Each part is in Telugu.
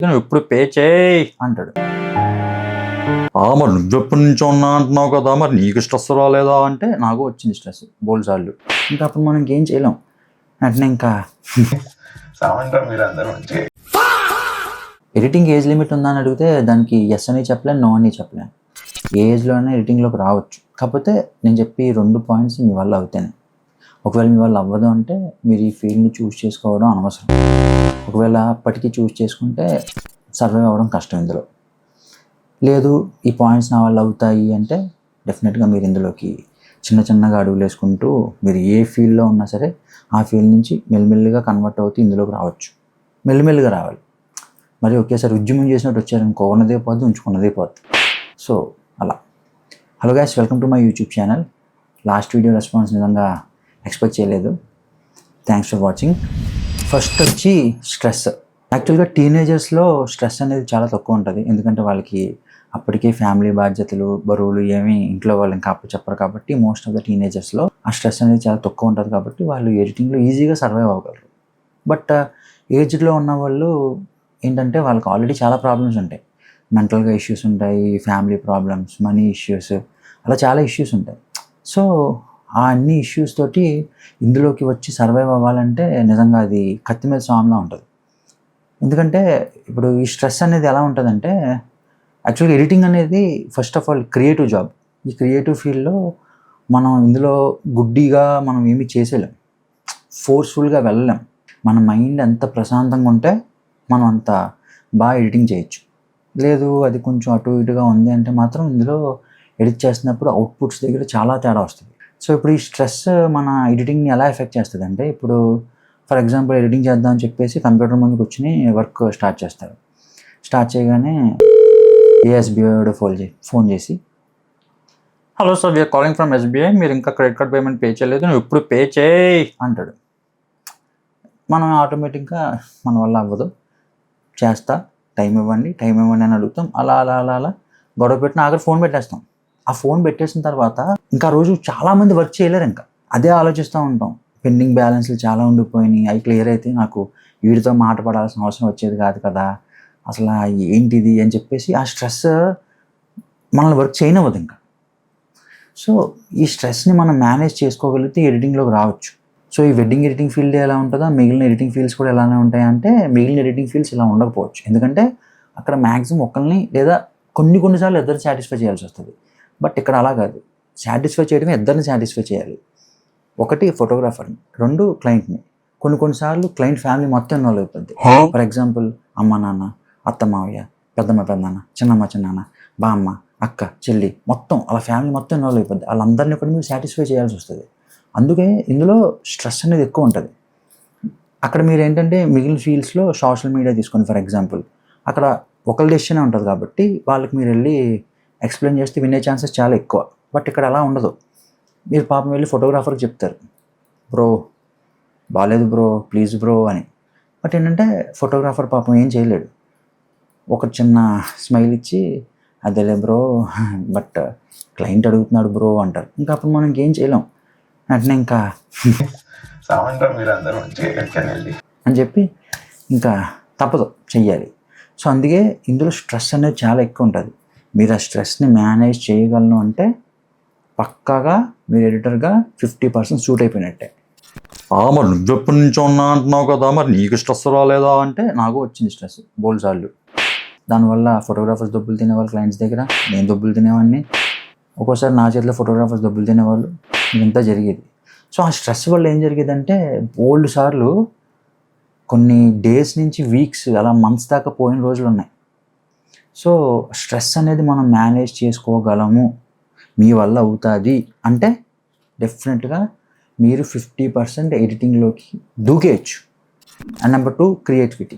నువ్వు ఎప్పుడు పే చేయి అంటాడు. మరి నువ్వెప్పటి నుంచో ఉన్నా అంటున్నావు కదా, మరి నీకు స్ట్రెస్ రాలేదా అంటే నాకు వచ్చింది స్ట్రెస్ బోల్డ్ సార్లు. ఇంకా అప్పుడు మనం ఇంకేం చేయలేం. వెంటనే ఇంకా ఎడిటింగ్ ఏజ్ లిమిట్ ఉందా అని అడిగితే దానికి ఎస్ అని చెప్పలేను, నో అని చెప్పలేను. ఏ ఏజ్లోనే ఎడిటింగ్లోకి రావచ్చు. కాకపోతే నేను చెప్పి 2 పాయింట్స్ మీ వల్ల అవుతాయి. ఒకవేళ మీ వల్ల అవ్వదు అంటే మీరు ఈ ఫీల్డ్ని చూస్ చేసుకోవడం అనవసరం. ఒకవేళ అప్పటికి చూస్ చేసుకుంటే సర్వైవ్ అవ్వడం కష్టం ఇందులో. లేదు ఈ పాయింట్స్ నా వల్ల అవుతాయి అంటే డెఫినెట్గా మీరు ఇందులోకి చిన్న చిన్నగా అడుగులు వేసుకుంటూ మీరు ఏ ఫీల్డ్లో ఉన్నా సరే ఆ ఫీల్డ్ నుంచి మెల్లిమెల్లిగా కన్వర్ట్ అవుతూ ఇందులోకి రావచ్చు. మెల్లిమెల్లిగా రావాలి. మరి ఒకేసారి ఉద్యమం చేసినట్టు వచ్చారనుకో, ఉన్నదే పోద్ది, ఉంచుకున్నదే పోద్ది. సో అలా. Hello guys, welcome to my YouTube channel. Last video response నిజంగా ఎక్స్పెక్ట్ చేయలేదు. Thanks for watching. ఫస్ట్ వచ్చి స్ట్రెస్. యాక్చువల్గా టీనేజర్స్లో స్ట్రెస్ అనేది చాలా తక్కువ ఉంటుంది. ఎందుకంటే వాళ్ళకి అప్పటికే ఫ్యామిలీ బాధ్యతలు, బరువులు ఏమీ ఇంట్లో వాళ్ళు ఇంకా చెప్పరు కాబట్టి మోస్ట్ ఆఫ్ ద టీనేజర్స్లో ఆ స్ట్రెస్ అనేది చాలా తక్కువ ఉంటుంది కాబట్టి వాళ్ళు ఎడిటింగ్లో ఈజీగా సర్వైవ్ అవ్వగలరు. బట్ ఏజ్లో ఉన్న వాళ్ళు ఏంటంటే వాళ్ళకి ఆల్రెడీ చాలా ప్రాబ్లమ్స్ ఉంటాయి. మెంటల్గా ఇష్యూస్ ఉంటాయి, ఫ్యామిలీ ప్రాబ్లమ్స్, మనీ ఇష్యూస్, అలా చాలా ఇష్యూస్ ఉంటాయి. సో ఆ అన్ని ఇష్యూస్ తోటి ఇందులోకి వచ్చి సర్వైవ్ అవ్వాలంటే నిజంగా అది కత్తి మీద సామ్లా ఉంటుంది. ఎందుకంటే ఇప్పుడు ఈ స్ట్రెస్ అనేది ఎలా ఉంటుందంటే, యాక్చువల్గా ఎడిటింగ్ అనేది first of all creative job. ఈ క్రియేటివ్ ఫీల్డ్లో మనం ఇందులో గుడ్డిగా మనం ఏమీ చేసేలేం, ఫోర్స్ఫుల్గా వెళ్ళలేం. మన మైండ్ ఎంత ప్రశాంతంగా ఉంటే మనం అంత బాగా ఎడిటింగ్ చేయొచ్చు. లేదు అది కొంచెం అటు ఇటుగా ఉంది అంటే మాత్రం ఇందులో ఎడిట్ చేస్తున్నప్పుడు అవుట్పుట్స్ దగ్గర చాలా తేడా వస్తుంది. సో ఇప్పుడు ఈ స్ట్రెస్ మన ఎడిటింగ్ని ఎలా ఎఫెక్ట్ చేస్తుంది అంటే, ఇప్పుడు ఫర్ ఎగ్జాంపుల్ ఎడిటింగ్ చేద్దాం అని చెప్పేసి కంప్యూటర్ ముందుకు వచ్చి వర్క్ స్టార్ట్ చేస్తారు. స్టార్ట్ చేయగానే ఏఎస్బీఐ ఫోన్ చేసి, hello sir, we are calling from SBI, మీరు ఇంకా క్రెడిట్ కార్డ్ పేమెంట్ పే చేయలేదు, నువ్వు ఇప్పుడు పే చేయి అంటాడు. మనం ఆటోమేటిక్గా మన వల్ల అవ్వదు, చేస్తా, టైం ఇవ్వండి అని అడుగుతాం. అలా అలా అలా అలా గొడవ పెట్టిన ఆఖరి ఫోన్ పెట్టేస్తాం. ఆ ఫోన్ పెట్టేసిన తర్వాత ఇంకా రోజు చాలామంది వర్క్ చేయలేరు. ఇంకా అదే ఆలోచిస్తూ ఉంటాం. పెండింగ్ బ్యాలెన్స్లు చాలా ఉండిపోయినాయి, అవి క్లియర్ అయితే నాకు వీడితో మాట పడాల్సిన అవసరం వచ్చేది కాదు కదా, అసలు ఏంటిది అని చెప్పేసి ఆ స్ట్రెస్ మనల్ని వర్క్ చేయనివ్వదు ఇంకా. సో ఈ స్ట్రెస్ని మనం మేనేజ్ చేసుకోగలిగితే ఎడిటింగ్లోకి రావచ్చు. సో ఈ వెడ్డింగ్ ఎడిటింగ్ ఫీల్డ్ ఎలా ఉంటుందో మిగిలిన ఎడిటింగ్ ఫీల్డ్స్ కూడా ఎలానే ఉంటాయంటే, మిగిలిన ఎడిటింగ్ ఫీల్డ్స్ ఇలా ఉండకపోవచ్చు. ఎందుకంటే అక్కడ మ్యాక్సిమం ఒకరిని లేదా కొన్నిసార్లు ఇద్దరు సాటిస్ఫై చేయాల్సి వస్తుంది. బట్ ఇక్కడ అలా కాదు. సాటిస్ఫై చేయడమే, ఇద్దరిని సాటిస్ఫై చేయాలి. ఒకటి ఫోటోగ్రాఫర్ని, 2 క్లయింట్ని. కొన్నిసార్లు క్లయింట్ ఫ్యామిలీ మొత్తం ఇన్వాల్వ్ అయిపోద్ది. ఫర్ ఎగ్జాంపుల్ అమ్మ నాన్న, అత్త మావయ్య, పెద్దమ్మ పెద్దనాన్న, చిన్నమ్మ చిన్నాన్న, బామ్మ, అక్క, చెల్లి, మొత్తం అలా ఫ్యామిలీ మొత్తం ఇన్వాల్వ్ అయిపోద్ది. వాళ్ళందరినీ కూడా మీరు సాటిస్ఫై చేయాల్సి వస్తుంది. అందుకే ఇందులో స్ట్రెస్ అనేది ఎక్కువ ఉంటుంది. అక్కడ మీరు ఏంటంటే మిగిలిన ఫీల్డ్స్లో సోషల్ మీడియా తీసుకోండి ఫర్ ఎగ్జాంపుల్, అక్కడ ఒకరి డెసిషనే ఉంటుంది కాబట్టి వాళ్ళకి మీరు వెళ్ళి ఎక్స్ప్లెయిన్ చేస్తే వినే ఛాన్సెస్ చాలా ఎక్కువ. బట్ ఇక్కడ అలా ఉండదు. మీరు పాపం వెళ్ళి ఫోటోగ్రాఫర్కి చెప్తారు, బ్రో బాగాలేదు బ్రో, ప్లీజ్ బ్రో అని. బట్ ఏంటంటే ఫోటోగ్రాఫర్ పాపం ఏం చేయలేడు. ఒక చిన్న స్మైల్ ఇచ్చి అదేలే బ్రో, బట్ క్లయింట్ అడుగుతున్నాడు బ్రో అంటారు. ఇంకా అప్పుడు మనం ఇంకేం చేయలేం. వెంటనే ఇంకా అని చెప్పి ఇంకా తప్పదు, చెయ్యాలి. సో అందుకే ఇందులో స్ట్రెస్ అనేది చాలా ఎక్కువ ఉంటుంది. మీరు ఆ స్ట్రెస్ని మేనేజ్ చేయగలను అంటే పక్కాగా మీరు ఎడిటర్గా 50% సూట్ అయిపోయినట్టే. మరి నువ్వెప్పటి నుంచో ఉన్నా అంటున్నావు కదా, మరి నీకు స్ట్రెస్ రాలేదా అంటే నాకు వచ్చింది స్ట్రెస్ బోల్డ్ సార్లు. దానివల్ల ఫోటోగ్రాఫర్స్ దొబ్బులు తినేవాళ్ళు క్లయింట్స్ దగ్గర, నేను దొబ్బులు తినేవాడిని. ఒక్కోసారి నా చేతిలో ఫోటోగ్రాఫర్స్ దొబ్బులు తినేవాళ్ళు. ఇదంతా జరిగేది. సో ఆ స్ట్రెస్ వల్ల ఏం జరిగేదంటే బోల్డ్ సార్లు కొన్ని డేస్ నుంచి వీక్స్, అలా మంత్స్ దాకా పోయిన రోజులు ఉన్నాయి. సో స్ట్రెస్ అనేది మనం మేనేజ్ చేసుకోగలము, మీ వల్ల అవుతుంది అంటే డెఫినెట్గా మీరు 50% ఎడిటింగ్లోకి దూకేయచ్చు. And number 2 creativity.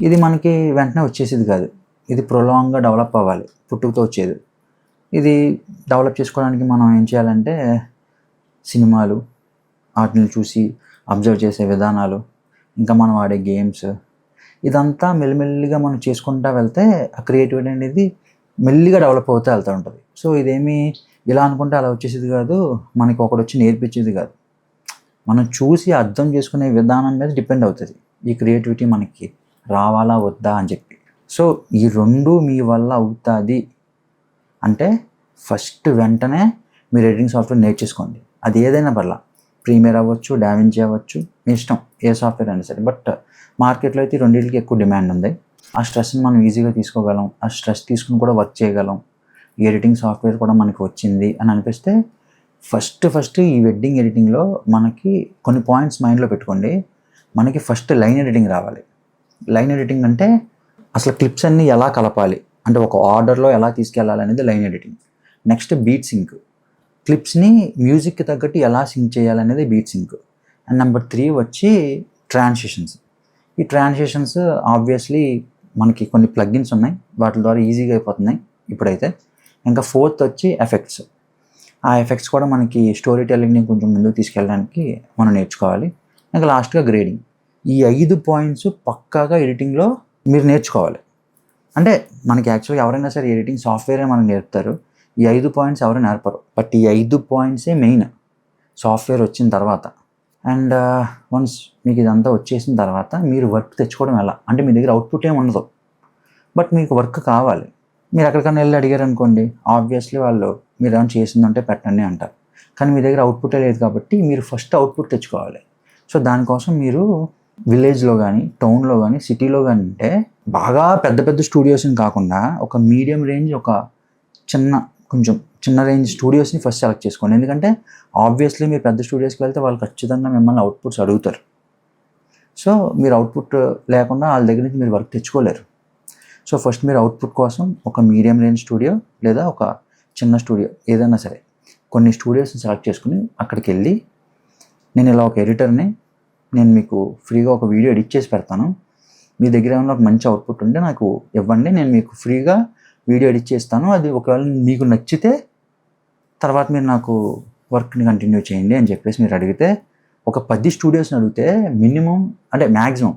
ఇది మనకి వెంటనే వచ్చేసేది కాదు, ఇది ప్రొలాంగ్గా డెవలప్ అవ్వాలి, పుట్టుకతో వచ్చేది. ఇది డెవలప్ చేసుకోవడానికి మనం ఏం చేయాలంటే సినిమాలు, వాటిని చూసి అబ్జర్వ్ చేసే విధానాలు, ఇంకా మనం ఆడే గేమ్స్, ఇదంతా మెల్లిమెల్లిగా మనం చేసుకుంటూ వెళ్తే ఆ క్రియేటివిటీ అనేది మెల్లిగా డెవలప్ అవుతూ వెళ్తూ ఉంటుంది. సో ఇదేమి ఇలా అనుకుంటే అలా వచ్చేసేది కాదు, మనకి ఒకడు వచ్చి నేర్పించేది కాదు. మనం చూసి అర్థం చేసుకునే విధానం మీద డిపెండ్ అవుతుంది ఈ క్రియేటివిటీ మనకి రావాలా వద్దా అని చెప్పి. సో ఈ రెండు మీ వల్ల అవుతుంది అంటే ఫస్ట్ వెంటనే మీరు ఎడిటింగ్ సాఫ్ట్వేర్ నేర్చేసుకోండి. అది ఏదైనా పర్లా, ప్రీమియర్ అవ్వచ్చు, డావించి అవ్వచ్చు, మీ ఇష్టం ఏ సాఫ్ట్వేర్ అయినా సరే. బట్ మార్కెట్లో అయితే రెండింటికి ఎక్కువ డిమాండ్ ఉంది. ఆ స్ట్రెస్ని మనం ఈజీగా తీసుకోగలం, ఆ స్ట్రెస్ తీసుకుని కూడా వర్క్ చేయగలం. ఈ ఎడిటింగ్ సాఫ్ట్వేర్ కూడా మనకి వచ్చింది అని అనిపిస్తే ఫస్ట్ ఈ వెడ్డింగ్ ఎడిటింగ్లో మనకి కొన్ని పాయింట్స్ మైండ్లో పెట్టుకోండి. మనకి ఫస్ట్ లైన్ ఎడిటింగ్ రావాలి. లైన్ ఎడిటింగ్ అంటే అసలు క్లిప్స్ అన్నీ ఎలా కలపాలి, అంటే ఒక ఆర్డర్లో ఎలా తీసుకెళ్ళాలి అనేది line editing. Next beat sync, క్లిప్స్ని మ్యూజిక్కి తగ్గట్టు ఎలా సింక్ చేయాలనేది బీట్ సింక్. అండ్ నెంబర్ 3 వచ్చి ట్రాన్సిషన్స్. ఈ ట్రాన్సిషన్స్ ఆబ్వియస్లీ మనకి కొన్ని ప్లగ్గిన్స్ ఉన్నాయి, వాటి ద్వారా ఈజీగా అయిపోతున్నాయి ఇప్పుడైతే. ఇంకా 4th వచ్చి ఎఫెక్ట్స్. ఆ ఎఫెక్ట్స్ కూడా మనకి స్టోరీ టెల్లింగ్ని కొంచెం ముందుకు తీసుకెళ్ళడానికి మనం నేర్చుకోవాలి. ఇంకా లాస్ట్గా గ్రేడింగ్. ఈ 5 పాయింట్స్ పక్కాగా ఎడిటింగ్లో మీరు నేర్చుకోవాలి. అంటే మనకి యాక్చువల్గా ఎవరైనా సరే ఎడిటింగ్ సాఫ్ట్వేరే మనకు నేర్పుతారు, ఈ 5 పాయింట్స్ ఎవరు నేర్పరు. బట్ ఈ 5 పాయింట్సే మెయిన్ సాఫ్ట్వేర్ వచ్చిన తర్వాత. అండ్ వన్స్ మీకు ఇదంతా వచ్చేసిన తర్వాత మీరు వర్క్ తెచ్చుకోవడం ఎలా అంటే, మీ దగ్గర అవుట్పుట్ ఏమి ఉండదు, బట్ మీకు వర్క్ కావాలి. మీరు ఎక్కడికైనా వెళ్ళి అడిగారు అనుకోండి, ఆబ్వియస్లీ వాళ్ళు మీరు ఏమైనా చేసిందంటే పెట్టండి అంటారు. కానీ మీ దగ్గర అవుట్పుటే లేదు కాబట్టి మీరు ఫస్ట్ అవుట్పుట్ తెచ్చుకోవాలి. సో దానికోసం మీరు విలేజ్లో కానీ, టౌన్లో కానీ, సిటీలో కానీ ఉంటే బాగా పెద్ద పెద్ద స్టూడియోస్ని కాకుండా ఒక మీడియం రేంజ్, ఒక కొంచెం చిన్న రేంజ్ స్టూడియోస్ని ఫస్ట్ సెలెక్ట్ చేసుకోండి. ఎందుకంటే ఆబ్వియస్లీ మీరు పెద్ద స్టూడియోస్కి వెళ్తే వాళ్ళు ఖచ్చితంగా మిమ్మల్ని అవుట్పుట్స్ అడుగుతారు. సో మీరు అవుట్పుట్ లేకుండా వాళ్ళ దగ్గర నుంచి మీరు వర్క్ తెచ్చుకోలేరు. సో ఫస్ట్ మీరు అవుట్పుట్ కోసం ఒక మీడియం రేంజ్ స్టూడియో లేదా ఒక చిన్న స్టూడియో ఏదైనా సరే కొన్ని స్టూడియోస్ని సెలెక్ట్ చేసుకుని అక్కడికి వెళ్ళి, నేను ఇలా ఒక ఎడిటర్ని, నేను మీకు ఫ్రీగా ఒక వీడియో ఎడిట్ చేసి పెడతాను, మీ దగ్గర ఏమైనా ఒక మంచి అవుట్పుట్ ఉంటే నాకు ఇవ్వండి, నేను మీకు ఫ్రీగా వీడియో ఎడిట్ చేస్తాను, అది ఒకవేళ మీకు నచ్చితే తర్వాత మీరు నాకు వర్క్ని కంటిన్యూ చేయండి అని చెప్పేసి మీరు అడిగితే, ఒక 10 స్టూడియోస్ని అడిగితే మినిమం అంటే మ్యాక్సిమం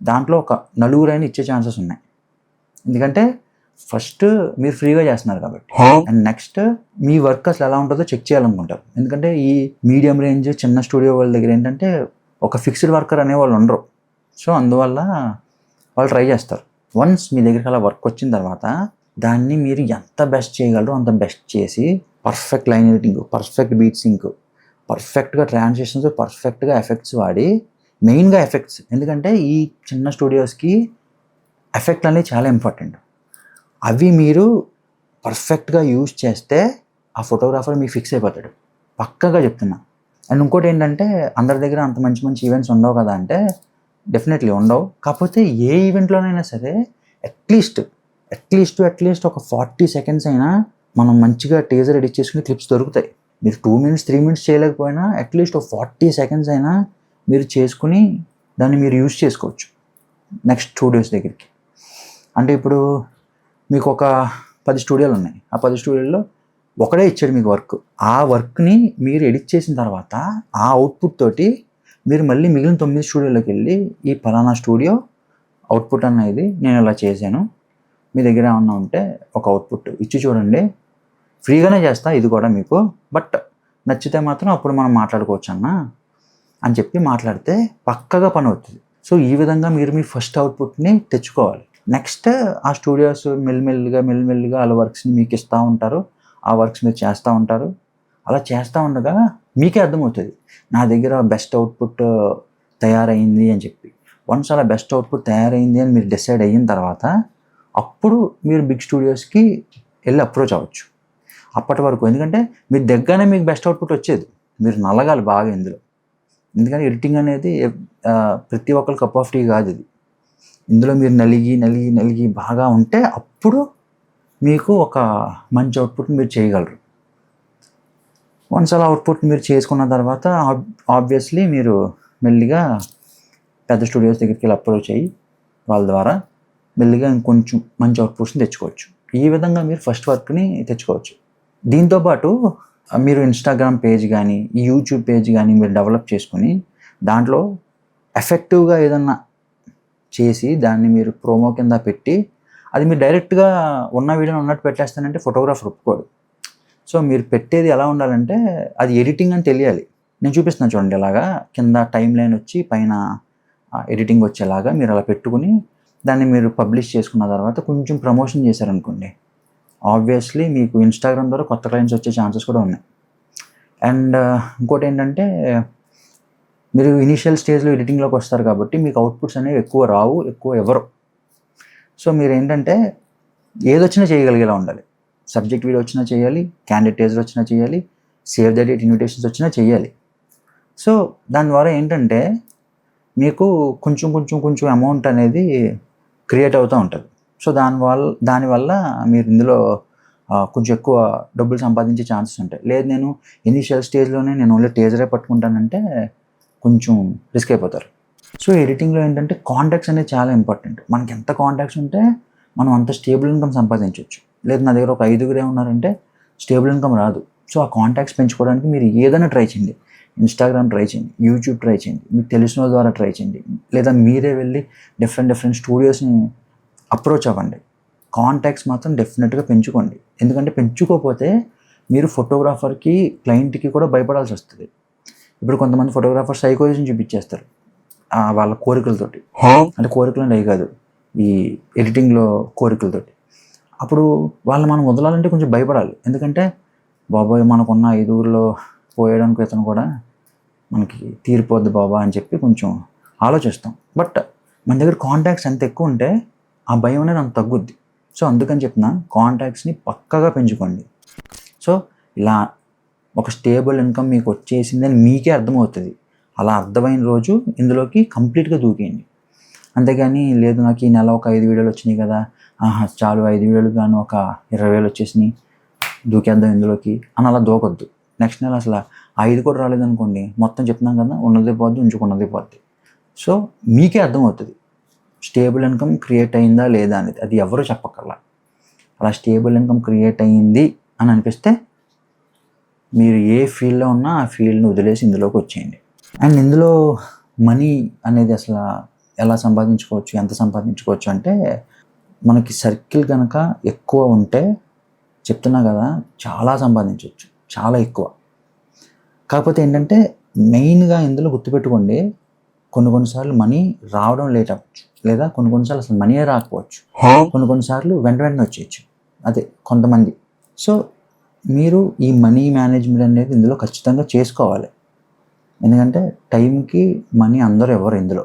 దాంట్లో ఒక 4 ఇచ్చే ఛాన్సెస్ ఉన్నాయి. ఎందుకంటే ఫస్ట్ మీరు ఫ్రీగా చేస్తున్నారు కాబట్టి, అండ్ నెక్స్ట్ మీ వర్క్ అసలు ఎలా ఉంటుందో చెక్ చేయాలనుకుంటారు. ఎందుకంటే ఈ మీడియం రేంజ్ చిన్న స్టూడియో వాళ్ళ దగ్గర ఏంటంటే ఒక ఫిక్స్డ్ వర్కర్ అనేవాళ్ళు ఉండరు. సో అందువల్ల వాళ్ళు ట్రై చేస్తారు. వన్స్ మీ దగ్గరికి అలా వర్క్ వచ్చిన తర్వాత దాన్ని మీరు ఎంత బెస్ట్ చేయగలరో అంత బెస్ట్ చేసి, perfect line editing, perfect beat sync, పర్ఫెక్ట్గా ట్రాన్సిషన్స్, పర్ఫెక్ట్గా ఎఫెక్ట్స్ వాడి, మెయిన్గా ఎఫెక్ట్స్. ఎందుకంటే ఈ చిన్న స్టూడియోస్కి ఎఫెక్ట్ అనేది చాలా ఇంపార్టెంట్. అవి మీరు పర్ఫెక్ట్గా యూజ్ చేస్తే ఆ ఫోటోగ్రాఫర్ మీకు ఫిక్స్ అయిపోతాడు, పక్కాగా చెప్తున్నా. అండ్ ఇంకోటి ఏంటంటే, అందరి దగ్గర అంత మంచి మంచి ఈవెంట్స్ ఉండవు కదా అంటే, డెఫినెట్లీ ఉండవు. కాకపోతే ఏ ఈవెంట్లోనైనా సరే అట్లీస్ట్ ఒక 40 సెకండ్స్ అయినా మనం మంచిగా టీజర్ ఎడిట్ చేసుకుని క్లిప్స్ దొరుకుతాయి. మీరు 2 minutes 3 minutes చేయలేకపోయినా అట్లీస్ట్ ఒక 40 seconds అయినా మీరు చేసుకుని దాన్ని మీరు యూజ్ చేసుకోవచ్చు నెక్స్ట్ స్టూడియోస్ దగ్గరికి. అంటే ఇప్పుడు మీకు ఒక 10 స్టూడియోలు ఉన్నాయి, ఆ 10 స్టూడియోల్లో ఒకడే ఇచ్చాడు మీకు వర్క్. ఆ వర్క్ని మీరు ఎడిట్ చేసిన తర్వాత ఆ అవుట్పుట్ తోటి మీరు మళ్ళీ మిగిలిన 9 స్టూడియోలోకి వెళ్ళి, ఈ పలానా స్టూడియో అవుట్పుట్ అనేది నేను ఇలా చేశాను, మీ దగ్గర ఏమన్నా ఉంటే ఒక అవుట్పుట్ ఇచ్చి చూడండి, ఫ్రీగానే చేస్తా ఇది కూడా మీకు, బట్ నచ్చితే మాత్రం అప్పుడు మనం మాట్లాడుకోవచ్చు అన్నా అని చెప్పి మాట్లాడితే పక్కగా పని అవుతుంది. సో ఈ విధంగా మీరు మీ ఫస్ట్ అవుట్పుట్ని తెచ్చుకోవాలి. నెక్స్ట్ ఆ స్టూడియోస్ మెల్లిమెల్లిగా వాళ్ళ వర్క్స్ని మీకు ఇస్తూ ఉంటారు, ఆ వర్క్స్ మీరు చేస్తూ ఉంటారు. అలా చేస్తూ ఉండగా మీకే అర్థమవుతుంది నా దగ్గర బెస్ట్ అవుట్పుట్ తయారైంది అని చెప్పి. వన్స్ అలా బెస్ట్ అవుట్పుట్ తయారైంది అని మీరు డిసైడ్ అయిన తర్వాత అప్పుడు మీరు బిగ్ స్టూడియోస్కి వెళ్ళి అప్రోచ్ అవ్వచ్చు. అప్పటి వరకు ఎందుకంటే మీరు దగ్గరనే మీకు బెస్ట్ అవుట్పుట్ వచ్చేది, మీరు నలగాలి బాగా ఇందులో. ఎందుకంటే ఎడిటింగ్ అనేది ప్రతి ఒక్కరి కప్ ఆఫ్ టీ కాదు ఇది. ఇందులో మీరు నలిగి బాగా ఉంటే అప్పుడు మీకు ఒక మంచి అవుట్పుట్ మీరు చేయగలరు. వన్స్ అలా అవుట్పుట్ మీరు చేసుకున్న తర్వాత ఆబ్వియస్లీ మీరు మెల్లిగా పెద్ద స్టూడియోస్ దగ్గరికి వెళ్ళి అప్రోచ్ అయ్యి వాళ్ళ ద్వారా మెల్లిగా ఇంకొంచెం మంచి అవుట్పుట్స్ని తెచ్చుకోవచ్చు. ఈ విధంగా మీరు ఫస్ట్ వర్క్ని తెచ్చుకోవచ్చు. దీంతోపాటు మీరు ఇన్స్టాగ్రామ్ పేజ్ కానీ, యూట్యూబ్ పేజ్ కానీ మీరు డెవలప్ చేసుకుని దాంట్లో ఎఫెక్టివ్గా ఏదన్నా చేసి దాన్ని మీరు ప్రోమో కింద పెట్టి, అది మీరు డైరెక్ట్గా ఉన్న వీడియోని ఉన్నట్టు పెట్టేస్తానంటే ఫోటోగ్రాఫర్ ఒప్పుకోడు. సో మీరు పెట్టేది ఎలా ఉండాలంటే అది ఎడిటింగ్ అని తెలియాలి. నేను చూపిస్తున్నాను చూడండి, ఇలాగా కింద టైం లైన్ వచ్చి పైన ఎడిటింగ్ వచ్చేలాగా మీరు అలా పెట్టుకుని దాన్ని మీరు పబ్లిష్ చేసుకున్న తర్వాత కొంచెం ప్రమోషన్ చేశారనుకోండి, ఆబ్వియస్లీ మీకు ఇన్స్టాగ్రామ్ ద్వారా కొత్త క్లయింట్స్ వచ్చే ఛాన్సెస్ కూడా ఉన్నాయి. అండ్ ఇంకోటి ఏంటంటే, మీరు ఇనీషియల్ స్టేజ్లో ఎడిటింగ్లోకి వస్తారు కాబట్టి మీకు అవుట్పుట్స్ అనేవి ఎక్కువ రావు, ఎక్కువ ఇవ్వరు. సో మీరు ఏంటంటే ఏదొచ్చినా చేయగలిగేలా ఉండాలి. సబ్జెక్ట్ వీడియో వచ్చినా చేయాలి, క్యాండిడేట్ టేజర్ వచ్చినా చేయాలి, సేవ్ ద డేట్ ఇన్విటేషన్స్ వచ్చినా చేయాలి. సో దాని ద్వారా ఏంటంటే మీకు కొంచెం అమౌంట్ అనేది క్రియేట్ అవుతూ ఉంటుంది. సో దానివల్ల మీరు ఇందులో కొంచెం ఎక్కువ డబ్బులు సంపాదించే ఛాన్సెస్ ఉంటాయి. లేదు నేను ఇనీషియల్ స్టేజ్లోనే నేను ఓన్లీ టేజరే పట్టుకుంటానంటే కొంచెం రిస్క్ అయిపోతారు. సో ఎడిటింగ్లో ఏంటంటే కాంటాక్ట్స్ అనేది చాలా ఇంపార్టెంట్. మనకి ఎంత కాంటాక్ట్స్ ఉంటే మనం అంత స్టేబుల్ ఇన్కమ్ సంపాదించవచ్చు. లేదు నా దగ్గర ఒక 5గురే ఉన్నారంటే స్టేబుల్ ఇన్కమ్ రాదు. సో ఆ కాంటాక్ట్స్ పెంచుకోవడానికి మీరు ఏదైనా ట్రై చేయండి. ఇన్స్టాగ్రామ్ ట్రై చేయండి, యూట్యూబ్ ట్రై చేయండి, మీకు తెలిసిన వాళ్ళ ద్వారా ట్రై చేయండి, లేదా మీరే వెళ్ళి డిఫరెంట్ స్టూడియోస్ని అప్రోచ్ అవ్వండి. కాంటాక్ట్స్ మాత్రం డెఫినెట్గా పెంచుకోండి. ఎందుకంటే పెంచుకోకపోతే మీరు ఫోటోగ్రాఫర్కి, క్లయింట్కి కూడా భయపడాల్సి వస్తుంది. ఇప్పుడు కొంతమంది ఫోటోగ్రాఫర్ సైకోయిజం చూపించేస్తారు వాళ్ళ కోరికలతోటి. అంటే కోరికలు అంటే కాదు, ఈ ఎడిటింగ్లో కోరికలతోటి. అప్పుడు వాళ్ళు మనం వదలాలంటే కొంచెం భయపడాలి. ఎందుకంటే బాబాయ్ మనకున్న 5గురిలో పోయడానికి ఇతను కూడా మనకి తీరిపోద్ది బాబా అని చెప్పి కొంచెం ఆలోచిస్తాం. బట్ మన దగ్గర కాంటాక్ట్స్ ఎంత ఎక్కువ ఉంటే ఆ భయం అనేది అంత తగ్గుద్ది. సో అందుకని చెప్తున్నా, కాంటాక్ట్స్ని పక్కాగా పెంచుకోండి. సో ఇలా ఒక స్టేబుల్ ఇన్కమ్ మీకు వచ్చేసిందని మీకే అర్థమవుతుంది. అలా అర్థమైన రోజు ఇందులోకి కంప్లీట్గా దూకేయండి. అంతేగాని లేదు నాకు ఈ నెల ఒక 5 వీడియోలు వచ్చినాయి కదా, చాలు 5 వీడియోలు కానీ ఒక 20,000 వచ్చేసినాయి, దూకేద్దాం ఇందులోకి అని అలా దూకొద్దు. నెక్స్ట్ నెల అసలు 5 కూడా రాలేదనుకోండి, మొత్తం చెప్తున్నాం కదా, ఉన్నది పోద్ది, ఉంచుకున్నది పోద్ది. సో మీకే అర్థమవుతుంది స్టేబుల్ ఇన్కమ్ క్రియేట్ అయిందా లేదా అనేది. అది ఎవరు చెప్పక్కర్లా. అలా స్టేబుల్ ఇన్కమ్ క్రియేట్ అయ్యింది అని అనిపిస్తే మీరు ఏ ఫీల్డ్లో ఉన్నా ఆ ఫీల్డ్ని వదిలేసి ఇందులోకి వచ్చేయండి. అండ్ ఇందులో మనీ అనేది అసలు ఎలా సంపాదించుకోవచ్చు, ఎంత సంపాదించుకోవచ్చు అంటే, మనకి సర్కిల్ కనుక ఎక్కువ ఉంటే చెప్తున్నా కదా చాలా సంపాదించవచ్చు, చాలా ఎక్కువ. కాకపోతే ఏంటంటే మెయిన్గా ఇందులో గుర్తుపెట్టుకోండి, కొన్నిసార్లు మనీ రావడం లేట్ అవ్వచ్చు, లేదా కొన్నిసార్లు అసలు మనీయే రాకపోవచ్చు, కొన్నిసార్లు వెంటనే వచ్చేయచ్చు. అదే కొంతమంది. సో మీరు ఈ మనీ మేనేజ్మెంట్ అనేది ఇందులో ఖచ్చితంగా చేసుకోవాలి. ఎందుకంటే టైంకి మనీ అందరూ ఎవరు ఇందులో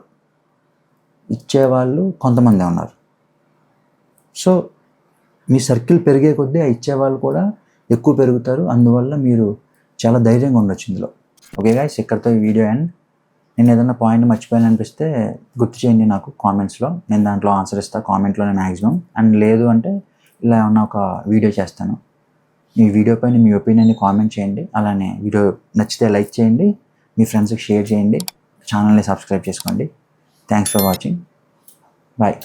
ఇచ్చేవాళ్ళు కొంతమంది ఉన్నారు. సో మీ సర్కిల్ పెరిగే కొద్దీ ఆ ఇచ్చేవాళ్ళు కూడా ఎక్కువ పెరుగుతారు. అందువల్ల మీరు చాలా ధైర్యంగా ఉండొచ్చు ఇందులో. ఓకే గైస్, ఇక్కడితో ఈ వీడియో అండ్ నేను ఏదైనా పాయింట్ మర్చిపోయాను అనిపిస్తే గుర్తు చేయండి నాకు కామెంట్స్లో. నేను దాంట్లో ఆన్సర్ ఇస్తాను కామెంట్లోనే మ్యాక్సిమం. అండ్ లేదు అంటే ఇలా ఏమన్నా ఒక వీడియో చేస్తాను. ఈ వీడియో పైన మీ ఒపీనియన్ని కామెంట్ చేయండి. అలానే వీడియో నచ్చితే లైక్ చేయండి, మీ ఫ్రెండ్స్కి షేర్ చేయండి, ఛానల్ని సబ్స్క్రైబ్ చేసుకోండి. Thanks for watching. బాయ్.